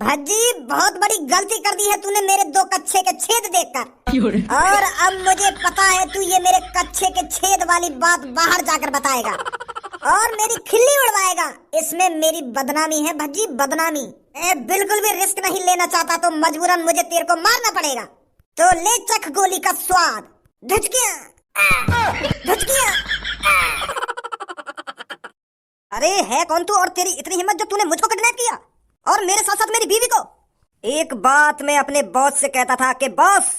भज्जी बहुत बड़ी गलती कर दी है तूने मेरे दो कच्छे के छेद देखकर। और अब मुझे पता है तू ये मेरे कच्छे के छेद वाली बात बाहर जाकर बताएगा और मेरी खिल्ली उड़वाएगा। इसमें मेरी बदनामी है भज्जी, बदनामी। बिल्कुल भी रिस्क नहीं लेना चाहता तो मजबूरन मुझे तेरे को मारना पड़ेगा। तो ले चख गोली का स्वाद। धुचकियां धुचकियां। अरे है कौन तू और तेरी इतनी हिम्मत जो तूने मुझको किडनैप किया और मेरे साथ साथ मेरी बीवी को। एक बात मैं अपने बॉस से कहता था कि बॉस,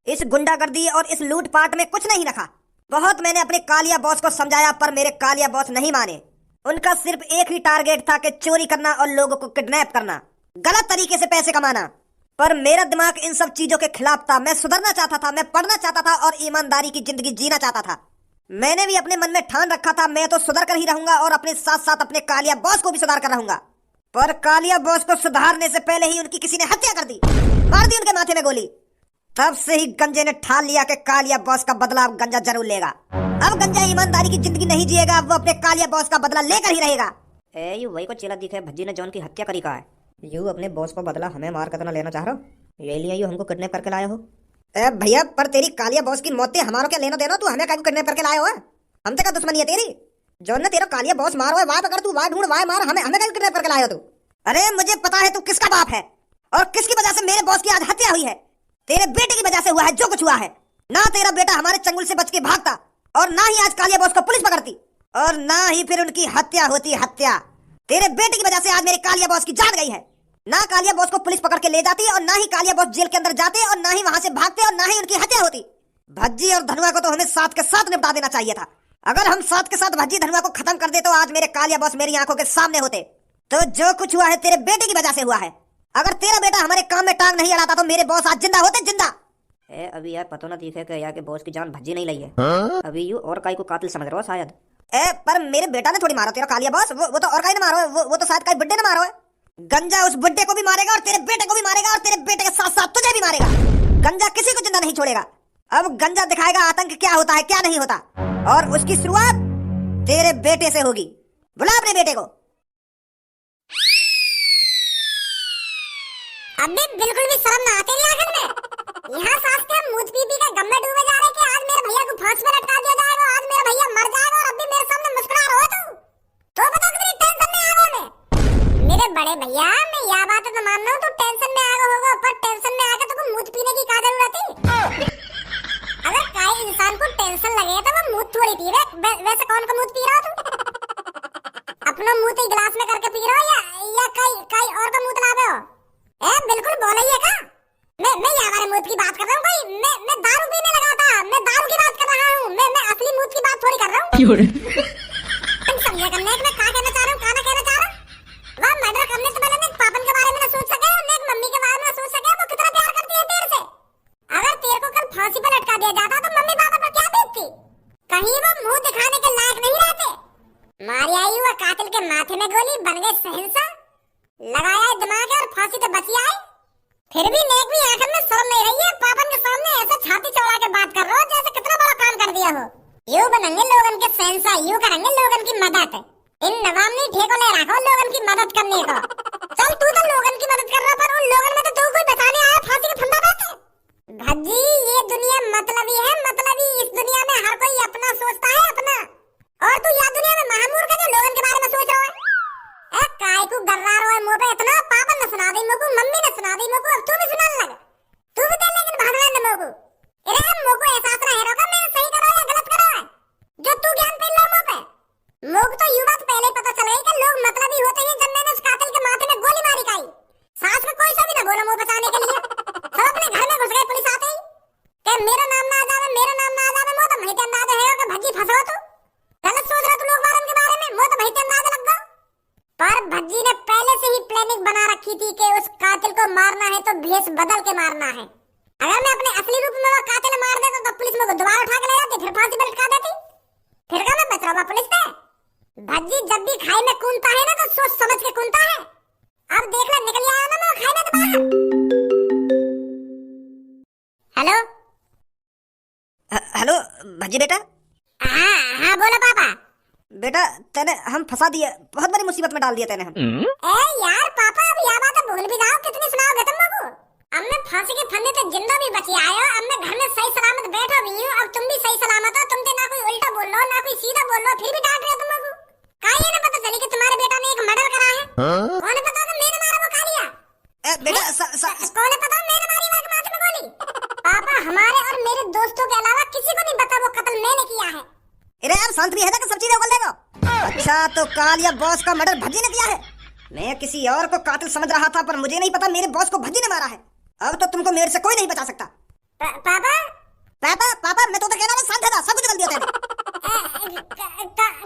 इस गुंडागर्दी और इस लूटपाट में कुछ नहीं रखा। बहुत मैंने अपने कालिया बॉस को समझाया पर मेरे कालिया बॉस नहीं माने। उनका सिर्फ एक ही टारगेट था कि चोरी करना और लोगों को किडनैप करना, गलत तरीके से पैसे कमाना। पर मेरा दिमाग इन सब चीजों के खिलाफ था। मैं सुधरना चाहता था, मैं पढ़ना चाहता था और ईमानदारी की जिंदगी जीना चाहता था। मैंने भी अपने मन में ठान रखा था मैं तो सुधर कर ही रहूंगा और अपने साथ साथ अपने कालिया बॉस को भी सुधार कर रहूंगा। पर कालिया बॉस को सुधारने से पहले ही उनकी किसी ने हत्या कर दी, मार दी उनके माथे में गोली। तब से ही गंजे ने ठान लिया कि कालिया बॉस का बदला अब गंजा जरूर लेगा। अब गंजा ईमानदारी की जिंदगी नहीं जिएगा, वो अपने कालिया बॉस का बदला लेकर ही रहेगा। यू वही को चेला दिखे भज्जी ने जॉन की हत्या करी का है। यू अपने बॉस को बदला हमें मार कर लेना चाह रहे हो, ये लिए यू हमको किडनैप करके लाए हो। भैया पर तेरी कालिया बॉस की मौत हमारो क्या लेना देना, तू हमें क्यों किडनैप करके लाए हो? हमसे क्या दुश्मनी है तेरी? जॉन ने तेरा कालिया बॉस मारो है, वाह पकड़ तू, वाह ढूंढ, वाह मार, हमें क्यों किडनैप करके लाए हो तू? अरे मुझे पता है तू किसका बाप है और किसकी वजह से मेरे बॉस की आज हत्या हुई है। तेरे बेटे की वजह से हुआ है जो कुछ हुआ है। ना तेरा बेटा हमारे चंगुल से बच के भागता और ना ही आज कालिया बॉस को पुलिस पकड़ती और ना ही फिर उनकी हत्या होती। हत्या तेरे बेटे की वजह से आज मेरे कालिया बॉस की जान गई है। ना कालिया बॉस को पुलिस पकड़ के ले जाती और ना ही कालिया बॉस जेल के अंदर जाते और ना ही वहां से भागते और ना ही उनकी हत्या होती। भज्जी और धनुआ को तो हमें साथ के साथ निपटा देना चाहिए था। अगर हम साथ के साथ भज्जी धनुआ को खत्म कर दे तो आज मेरे कालिया बॉस मेरी आंखों के सामने होते। तो जो कुछ हुआ है तेरे बेटे की वजह से हुआ है। अगर तेरा बेटा हमारे काम में टांग नहीं अड़ाता तो मेरे बॉस आज जिंदा होते, जिंदा। अभी यार पता ना दिखे कि यार के बॉस की जान भज्जी नहीं ली है। अभी यू और काई को कातिल समझ रहा हो शायद। पर मेरे बेटा ने थोड़ी मारा तेरा कालिया बॉस, वो तो और काई ने मारो है, वो तो शायद काई बुड्ढे ने मारो है। गंजा उस बुड्ढे को भी मारेगा और तेरे बेटे को भी मारेगा और तेरे बेटे के साथ साथ तुझे भी मारेगा। गंजा किसी को जिंदा नहीं छोड़ेगा। अब गंजा दिखाएगा आतंक क्या होता है क्या नहीं होता और उसकी शुरुआत तेरे बेटे से होगी। बुला अपने बेटे को। अबे बिल्कुल भी शर्म ना आती है आखिर में। यहाँ सांस के मुझ पी का गम में डूबे जा रहे कि आज मेरे भैया को फांसी पे लटका दिया जाएगा, आज मेरा भैया मर जाएगा और अब भी मेरे सामने मुस्कुरा रहा हो तू। तो बता कितनी टेंशन में आ गया मैं। मेरे बड़े भैया मैं यह बात तो मान रहा हूँ तू टेंशन में आ गया होगा, पर टेंशन में आके तो मुझ पीने की क्या जरूरत है? अगर काई इंसान को टेंशन लगे तो वो मुझ थोड़ी पीवे। वैसे कौन का मुझ पी रहा हो तू? अपना मुंह तो गिलास में करके पी रहा हो या काई और का मुंह लावे हो? बिल्कुल बोलिए का। मैं यहाँ वाले मूत की बात कर रहा हूँ भाई। मैं दारू पीने लगा था, मैं दारू की बात कर रहा हूँ। मैं असली मूत की बात थोड़ी कर रहा हूँ। तुम समझे करने मैं क्या कहना चाह रहा हूँ, क्या ना कहना चाह रहा हूँ। वह मर्डर करने से पहले एक पापन के बारे में ना सोच सके और एक मम्मी के बारे में सोच सके वो कितना प्यार करती है तेरे से। अगर तेरे को कल फांसी पे लटका दिया जाता तो मम्मी पापा पर क्या बीतती? कहीं वो मुंह दिखाने के लायक नहीं रहते। मारी आई हुआ कातिल के माथे में गोली, बन गए शहंशाह, लगाया दिमाग और फांसी तो बची आई। फिर भी नेक भी आखिर में शर्म नहीं रही है। पापन के सामने ऐसे छाती चौड़ा के बात कर रहे हो जैसे कितना बड़ा काम कर दिया हो। यूं बनेंगे लोगन के शहंशाह, यूं करेंगे लोगन की मदद। इन नवाब ने ठेको ले रखा लोगन की मदद करने का। चल तू तो लोगन की मदद कर रहा पर उन लोगन में तो तू कोई बचाने आया फांसी का फंदा बैठे। भज्जी ये दुनिया मतलबी है, मतलबी। इस दुनिया में हर कोई अपना सोचता है अपना, और तू यह दुनिया में महामूर्ख है जो लोगन के बारे में सोच रहा है। काय को गर्रा रहा है मुंह पे इतना। पापा ने सुना दी मुझको, मम्मी ने सुना दी मुझको, अब तू भी सुनाने लग। तू भी दे लेकिन भगवान ने मुझको। अरे मुझको एहसास रहे होगा मैं सही कर रहा हूं या गलत कर रहा है जो तू ज्ञान पे ला मुंह पे। मुझको तो ये बात पहले पता चल गई कि लोग मतलबी होते हैं। जब मैंने उस कातिल के माथे में गोली मारी खाई, सास में कोई सा भी ना बोला मुंह बचाने के लिए। सब अपने घर में घुस गए पुलिस आते ही कि मेरा नाम ना आ जावे, मेरा नाम ना आ जावे। मुझे तो भाई के अंदाजा है कि भज्जी फंसा तू। गलत सोच रहा तू लोग वालों के बारे में। मुझे तो भाई के अंदाजा लग गया। पर भज्जी ने पहले से ही प्लानिंग बना रखी थी कि उस कातिल को मारना है तो भेष बदल के मारना है। अगर मैं अपने असली रूप में वो कातिल मार देता तो पुलिस मुझे दोबारा उठा के ले जाती, फिर फांसी पर लटका देती। फिर क्या मैं बच रहा पुलिस से? भज्जी जब भी खाई में कूदता है ना तो सोच समझ के कूदता है। अब देख ले निकल आया ना मैं खाई में तो बाहर। हेलो हेलो भज्जी बेटा। हाँ बोलो पापा। बेटा तेने हम फंसा दिए, बहुत बड़ी मुसीबत में डाल दिया तेने हम। यार पापा अब यह बात भूल भी जाओ बेटा कौन है पता मेरे मारी वाले माथे में गोली? पापा हमारे और मेरे दोस्तों के अलावा किसी को नहीं पता वो कत्ल मैंने किया है। अरे यार शांत भी है ना कि सब चीजें बोल देगा। अच्छा तो कालिया बॉस का मर्डर भज्जी ने किया है। मैं किसी और को कातिल समझ रहा था पर मुझे नहीं पता मेरे बॉस को भज्जी ने मारा है। अब तो तुमको मेरे से कोई नहीं बचा सकता। पापा पापा पापा मैं तो कहना शांत था, सब कुछ गल दिया तेरे।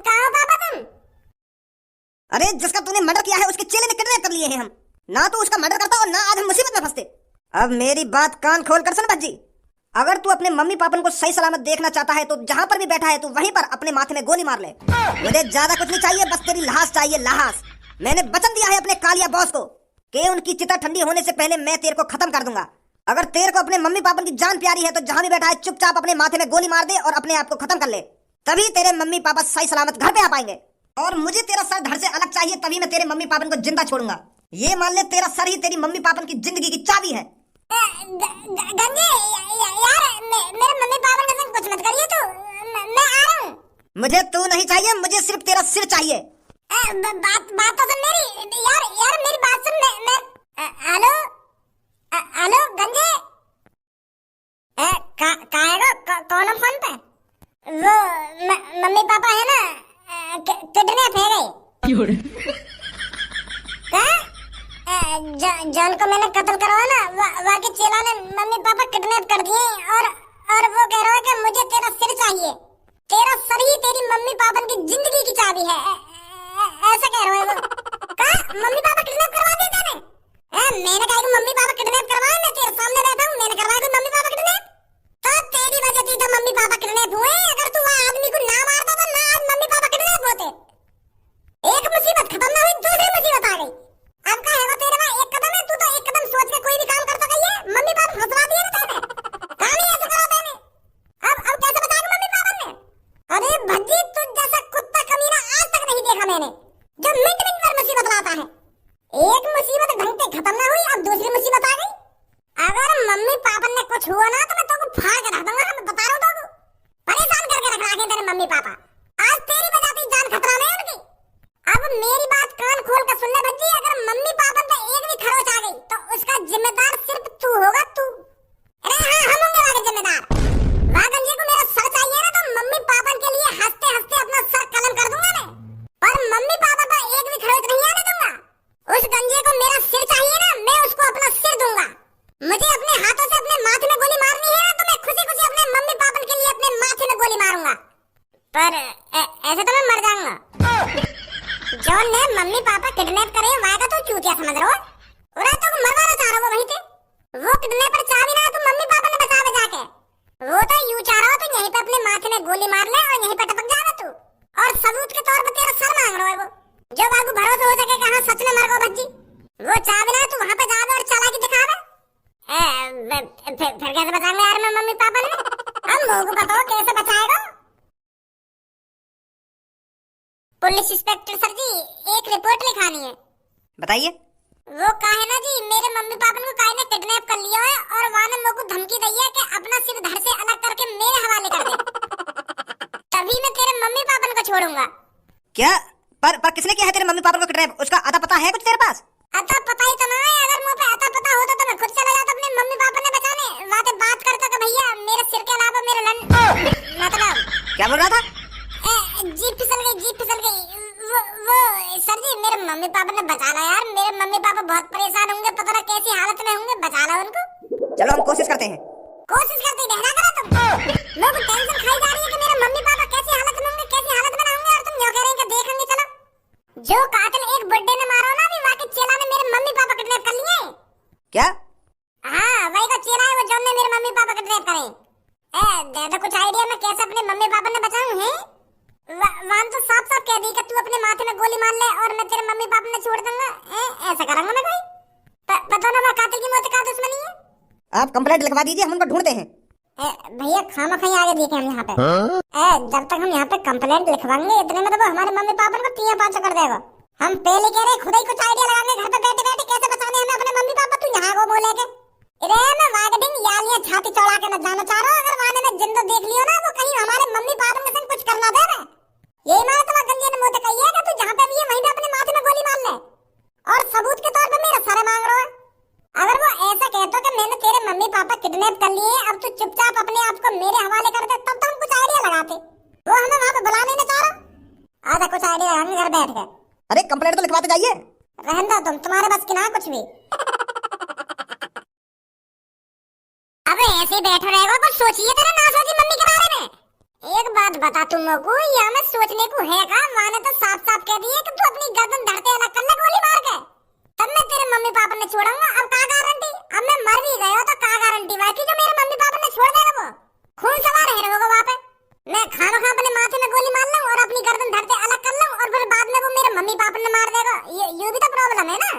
कहाँ हो पापा तुम? अरे जिसका तूने मर्डर किया है उसके चेले ने किडनैप कर लिए हैं हम। ना तो उसका मर्डर करता और ना आज हम मुसीबत में फंसते। अब मेरी बात कान खोल कर सुन भज्जी, अगर तू अपने मम्मी पापन को सही सलामत देखना चाहता है तो जहाँ पर भी बैठा है तू वहीं पर अपने माथे में गोली मार ले। मुझे ज्यादा कुछ नहीं चाहिए, बस तेरी लाश चाहिए, लाश। मैंने वचन दिया है अपने कालिया बॉस को कि उनकी चिता ठंडी होने से पहले मैं तेरे को खत्म कर दूंगा। अगर तेरे को अपने मम्मी पापन की जान प्यारी है तो जहाँ भी बैठा है चुपचाप अपने माथे में गोली मार दे और अपने आप को खत्म कर ले। तभी तेरे मम्मी पापा सही सलामत घर पे आ पाएंगे। और मुझे तेरा सर धड़ से अलग चाहिए, तभी मैं तेरे मम्मी पापन को जिंदा छोड़ूंगा। ये मान ले तेरा सर ही तेरी मम्मी पापन की जिंदगी की चाबी है। गंजे यार मेरे मम्मी पापा के संग कुछ मत करिए तू, मैं आ रहा हूँ। मुझे तू नहीं चाहिए, मुझे सिर्फ तेरा सिर चाहिए। बात तो सुन मेरी यार मेरी बात सुन। मैं हेलो हेलो गंजे कौन है फोन पे? वो मम्मी पापा है ना, किडनैप है गए। जॉन को मैंने कत्ल करवाया ना, वाके चेला ने मम्मी पापा किडनैप कर दिए और वो कह रहा है कि मुझे तेरा सिर चाहिए। तेरा सर ही तेरी मम्मी पापा की जिंदगी की चाबी है, ऐसा कह रहा है वो। कहा मम्मी पापा किडनैप करवा दिए तेने? मैंने कहा कि मम्मी पापा किडनैप करवाए, मैं तेरे सामने बैठा हूँ, मैंने करवाया कोई मम्मी पापा किडनैप? तो तेरी वजह से तो मम्मी पापा किडनैप हुए। अगर तू वहाँ आदमी को ना मारता तो ना आज मम्मी पापा किडनैप होते। एक मुसीबत खत्म ना हुई, दूसरी मुसीबत आ गई। अब का है वो तेरे वहाँ एक कदम है, तू तो एक कदम सोच के कोई भी काम कर सका। ये मम्मी पापा फंसवा दिए ना तेने, कहाँ नहीं ऐसा करा तेने? अब कैसे बताएगा मम्मी पापा ने? अरे भज्जी तुझ जैसा कुत्ता कमीना आज तक नहीं देखा मैंने, जो मिनट मिनट पर मुसीबत लाता है। एक मुसीबत ढंग से खत्म ना हुई, अब दूसरी मुसीबत आ गई। अगर मम्मी पापा ने कुछ हुआ ना तो मैं तुमको फाड़ के रख दूंगा। मैं बता रहा हूँ तुमको, परेशान करके रख रखे तेरे मम्मी पापा। आज तेरी वजह से जान खतरा में है उनकी। अब मेरी बात कान खोल कर सुन ले भज्जी, अगर मम्मी पापा पे एक भी खरोच आ गई तो उसका जिम्मेदार सिर्फ तू होगा, तू। अरे हाँ हम होंगे वहाँ के जिम्मेदार। वहाँ गंजे को मेरा सर चाहिए ना तो मम्मी पापा के लिए हंसते हंसते अपना सर कलम कर दूंगा मैं, पर मम्मी पापा पे एक भी खरोच नहीं आने दूंगा। उस गंजे को मेरा सिर चाहिए ना, मैं उसको अपना सिर दूंगा। मुझे अपने हाथों से अपने माथे में गोली मारनी है ना तो मैं खुशी खुशी अपने मम्मी पापा के लिए अपने माथे में गोली मारूंगा, पर ऐसे तो मैं मर जाऊंगा। जॉन ने मम्मी पापा किडनैप करे वायदा तो चूतिया समझ रहा हो, उन्हें तो मरवाना चाह रहा हो वहीं पे। वो किडनैपर चाबी ना तो मम्मी पापा ने बचा बचा के, वो तो यूं चाह रहा हो तो यहीं पे अपने माथे में गोली मार ले और यहीं पे टपक जाएगा तू, और सबूत के तौर पर तेरा सर मांग रहा है वो, जो बाबू भरोसा हो सके कहाँ सच में मर गो भज्जी। वो चाबी ना तू वहाँ पे जावे और चालाकी दिखावे। फिर कैसे बचाएंगे यार मैं मम्मी पापा ने? हम लोगों को बताओ कैसे बचाएगा? पुलिस इंस्पेक्टर सर जी एक रिपोर्ट लिखानी है। बताइए। वो काहे ना जी मेरे मम्मी पापा को काहे ने किडनैप कर लिया है और वहाँ ने मेरे को धमकी दी है कि अपना सिर धड़ से अलग करके मेरे हवाले कर दे, तभी मैं तेरे मम्मी पापा को छोड़ूंगा। क्या? पर किसने किया है तेरे मम्मी पापा को किडनैप? उसका अता पता है कुछ तेरे पास? अता पता ही तो ना है। अगर मुझे अता पता होता तो मैं खुद चला जाता अपने मम्मी पापा ने बचाने, वहाँ से बात करता कि भैया मेरे सिर के अलावा मेरे मतलब क्या बोल रहा था? जीप फिसल गई। वो सर जी मेरे मम्मी पापा ने बचाना यार, मेरे मम्मी पापा बहुत परेशान होंगे, पता ना कैसी हालत में होंगे, बचाना उनको। चलो हम कोशिश करते हैं। कोशिश करते रहना करो तुम। लोग टेंशन खाई जा रही है कि मेरे मम्मी पापा कैसी हालत में होंगे, कैसी हालत में ना होंगे, और तुम यूं कह रहे हैं कि देखेंगे। चलो जो कातिल एक बुड्ढे ने मारा ना, अभी वहाँ के चेला ने मेरे मम्मी पापा किडनैप कर लिए। क्या? हाँ वही का चेला है वो, जॉन ने मेरे मम्मी पापा किडनैप करे। दे दो कुछ आइडिया मैं कैसे अपने मम्मी पापा ने बचाऊं है? वहां तो साफ साफ कह दी कि तू अपने माथे में गोली मार ले और मैं तेरे मम्मी पापा ने छोड़ दूंगा। ऐसा करूंगा मैं कोई? पता ना वो कातिल की मौत का दुश्मनी है। आप कंप्लेंट लिखवा दीजिए, हम उनको ढूंढते हैं। भैया खामा खाई आगे देखे हम यहाँ पे। जब तक हम यहाँ पे कंप्लेंट लिखवाएंगे इतने में तो हमारे मम्मी पापा को तिया पाँच कर देगा। हम पहले कह रहे खुद ही कुछ आइडिया लगाएंगे घर पे बैठे बैठे कैसे बचाने हमें अपने मम्मी पापा। तू यहाँ को बोले के अरे मैं मार्केटिंग यालियां छाती चौड़ा के न जाना चाह रहा हूँ। अगर वाने में जिंदा देख लियो ना वो कहीं हमारे मम्मी पापा के संग कुछ करना दे रहे। यही मारा तुम्हारा गंजे ने मुझे कही है कि तू जहाँ पे भी है वहीं पे अपने माथे में गोली मार ले और सबूत के तौर पे मेरा सर मांग रहा है। किडनैप कर लिए, अब तू चुपचाप अपने आप को मेरे हवाले कर दे, तब तो हम कुछ आइडिया लगाते। वो हमें वहां पे बुलाने नहीं चाह रहा, आधा कुछ आइडिया लगाएंगे घर बैठ के। अरे कंप्लेंट तो लिखवाते जाइए। रहने दो तुम, तुम्हारे बस की ना कुछ भी। अबे ऐसे ही बैठे रहेगा, कुछ सोचिए तेरे ना सोची मम्मी के बारे में। एक बात बता तुम लोग को, यहाँ में सोचने को है का? माने तो साफ साफ कह दिए कि तू अपनी गर्दन धरते अलग कर ले गोली मार के, तब मैं तेरे मम्मी पापा ने छोड़ूंगा। अब का गारंटी? अब मैं मर भी गया तो का गारंटी बाकी जो मेरे मम्मी पापा ने छोड़ देगा वो खून सवार है होगा वहाँ पे। मैं खाना खा अपने माथे में गोली मार लूं और अपनी गर्दन धरते अलग कर लूं और फिर बाद में वो मेरे मम्मी पापा ने मार देगा, ये भी तो प्रॉब्लम है ना।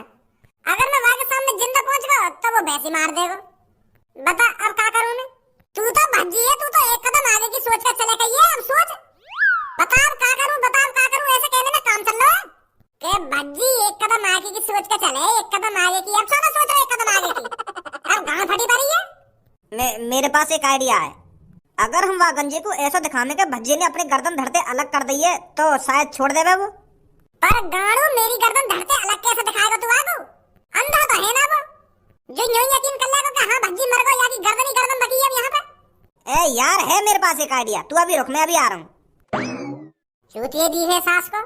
अगर मैं वहाँ के सामने जिंदा पहुंच गया तो वो वैसे मार देगा। बता अब क्या करूं मैं? तू तो भज्जी है, तू तो एक कदम आगे की सोच कर चले गई है। अब सोच, बता अब क्या करूं, बता अब क्या करूं? ऐसे कहने में काम चल रहा है कि भज्जी एक कदम आगे की सोच कर चले, एक कदम आगे की। अब सोच रहे एक कदम आगे की, अब गांव फटी पड़ी है। मेरे पास एक आइडिया है। अगर हम वहाँ गंजे को ऐसा दिखाने के भज्जे ने अपने गर्दन धरते अलग कर दी है तो शायद छोड़ देगा वो। पर गाड़ू मेरी गर्दन धरते अलग कैसे दिखाएगा तू? आगू अंधा तो है ना वो, जो यूं यकीन कर लेगा कि हाँ भज्जी मर गई, या की गर्दन ही गर्दन बची है अब यहाँ पे। ए यार है मेरे पास एक आइडिया, तू अभी रुक, मैं अभी आ रहा हूँ। चूतिए दी है सास को,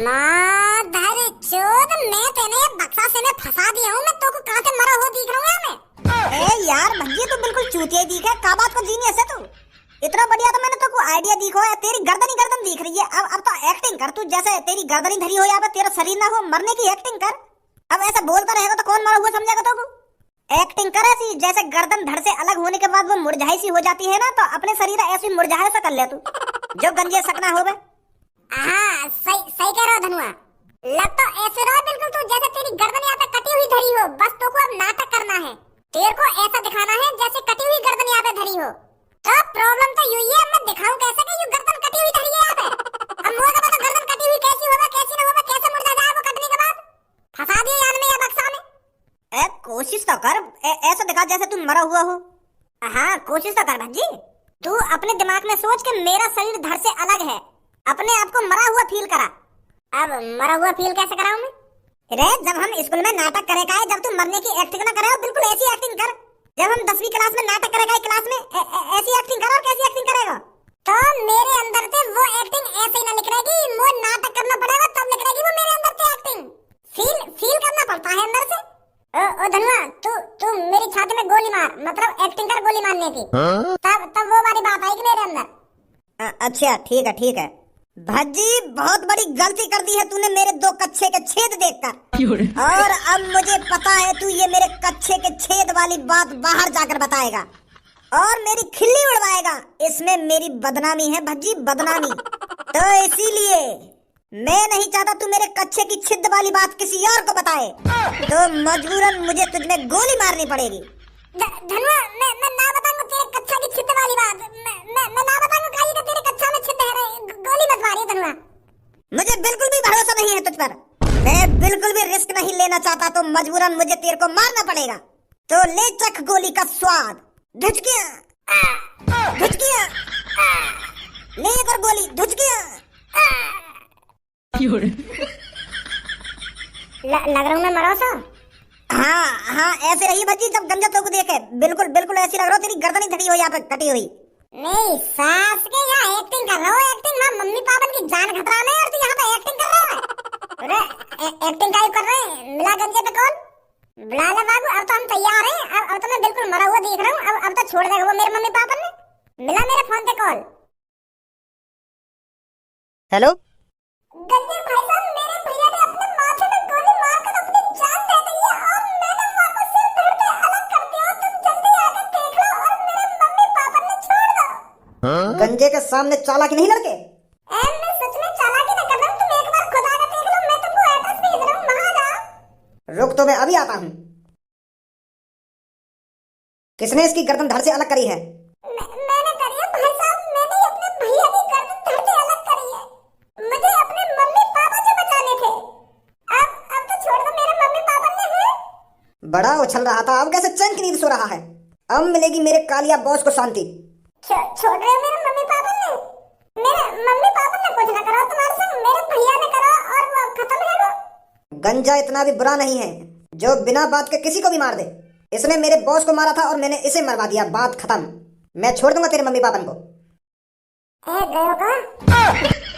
माधर चोद, मैं तेने बक्सा से में फंसा दिया हूँ। मैं तो को कहाँ से मरा हो दिख रहा हूँ मैं। ए यार भज्जी तू बिल्कुल चूतिया दिख है, का बात को जीनियस है तू। इतना बढ़िया तो मैंने तो को आइडिया दिखो है, तेरी गर्दन ही गर्दन दिख रही है। अब तो एक्टिंग कर तू, जैसे तेरी गर्दन ही धरी हो या तेरा शरीर ना हो, मरने की एक्टिंग कर। अब ऐसा बोलता रहेगा तो कौन मरा हुआ समझेगा तो को? एक्टिंग कर ऐसी जैसे गर्दन धड़ से अलग होने के बाद वो मुरझाई सी हो जाती है ना, तो अपने शरीर ऐसी मुरझाए सा कर ले तू, जो गंजे सकना हो बे। हाँ सही कह रहा धनुआ, लग तो ऐसे रहा बिल्कुल तू जैसे तेरी गर्दन यहाँ पे कटी हुई धरी हो। बस तो को अब नाटक करना है, तेरे को ऐसा दिखाना है जैसे कटी हुई गर्दन यहाँ पे धरी हो। तो प्रॉब्लम तो यही है, मैं दिखाऊं कैसे कि ये गर्दन कटी हुई धरी है यहाँ पे। अब मुझे तो पता गर्दन कटी हुई कैसी होगा कैसी ना होगा, कैसे मुर्दा जाए वो कटने के बाद। फंसा दिया यार में या बक्सा में। कोशिश तो कर, ऐसा दिखा जैसे तू मरा हुआ हो। हाँ कोशिश तो कर भज्जी, तू अपने दिमाग में सोच के मेरा शरीर धड़ से अलग है, अपने आप को मरा हुआ फील करा। अब मरा हुआ फील कैसे कराऊं मैं? रे जब हम स्कूल में नाटक करेगा, जब तू मरने की एक्टिंग ना करे बिल्कुल ऐसी एक्टिंग कर। जब हम 10वीं क्लास में नाटक करेगा क्लास में ऐसी एक्टिंग कर। और कैसी एक्टिंग करेगा? तो मेरे अंदर से वो एक्टिंग ऐसे ही ना निकलेगी, वो नाटक करना पड़ेगा तब निकलेगी वो मेरे अंदर से एक्टिंग। फील करना पड़ता है अंदर से। ओ धनुआ, तू मेरी छाती में गोली मार, मतलब एक्टिंग कर गोली मारने की। तब वो वाली बात आएगी मेरे अंदर। अच्छा ठीक है। भज्जी बहुत बड़ी गलती कर दी है तूने मेरे 2 कच्छे के छेद देखकर, और अब मुझे पता है तू ये मेरे कच्छे के छेद वाली बात बाहर जाकर बताएगा और मेरी खिल्ली उड़वाएगा। इसमें मेरी बदनामी है भज्जी, बदनामी। तो इसीलिए मैं नहीं चाहता तू मेरे कच्छे की छिद वाली बात किसी और को बताए, तो मजबूरन मुझे तुझमें गोली मारनी पड़ेगी। धनुआ, मैं ना बताऊंगा तेरे कच्छा की छिद वाली बात। मैं ना बताऊंगा काई का तेरे कच्छा में छिद है, गोली मत मारिए धनुआ। मुझे बिल्कुल भी भरोसा नहीं है तुझ पर, मैं बिल्कुल भी रिस्क नहीं लेना चाहता, तो मजबूरन मुझे तेरे को मारना पड़ेगा। तो ले चख गोली का स्वाद। धुचकियां ले कर गोली, धुचकियां। लग रहा हूँ मैं मरा सा। हाँ ऐसे रही भज्जी, जब गंजा तो को देखे बिल्कुल ऐसी लग रहा हो तेरी गर्दन ही धड़ी हो यहाँ पे कटी हुई। नहीं सास के यहाँ एक्टिंग कर रहा हो, एक्टिंग ना मम्मी पापा की जान खतरा में, और तू यहाँ पे एक्टिंग कर रहा है। अरे एक्टिंग क्या कर रहे हैं? मिला गंजे पे कॉल, बुला ले बाबू। अब तो हम तैयार हैं, अब तो मैं बिल्कुल मरा हुआ देख रहा हूँ। अब तो छोड़ देगा वो मेरे मम्मी पापा ने। मिला मेरे फोन पे कॉल। हेलो गंजे भाई साहब, मेरे भैया ने अपने माथे में गोली मारकर अपनी जान दे दी है, और मैंने वापस से धड़ से अलग कर दिया। तुम जल्दी आके देख लो और मेरे मम्मी पापा ने छोड़ दो। गंजे के सामने चालाकी नहीं लड़के। मैं सच में चालाकी नहीं कर रहा हूँ, तुम एक बार खुद आके देख लो। मैं तुमको एड्रेस भेज रहा हूँ, वहां जाओ। रुक तो मैं अभी आता हूँ। किसने इसकी गर्दन धड़ से अलग करी है? मैंने करी है भाई साहब, मैंने अपने भैया की गर्दन धड़ से अलग करी है। मुझे अपने मम्मी पापा से बचाने थे। अब तो छोड़ दो मेरे मम्मी पापा ने। है बड़ा उछल रहा था, अब कैसे चैन की नींद सो रहा है। अब मिलेगी मेरे कालिया बॉस को शांति। छोड़ रहे हो मेरे मम्मी पापा ने? मेरे मम्मी पापा ने कुछ ना करा तुम्हारे संग, मेरे भैया ने करा और वो खत्म है वो। गंजा इतना भी बुरा नहीं है जो बिना बात के किसी को भी मार दे। इसने मेरे बॉस को मारा था और मैंने इसे मरवा दिया, बात खत्म। मैं छोड़ दूंगा तेरे मम्मी पापा को। ए गयो का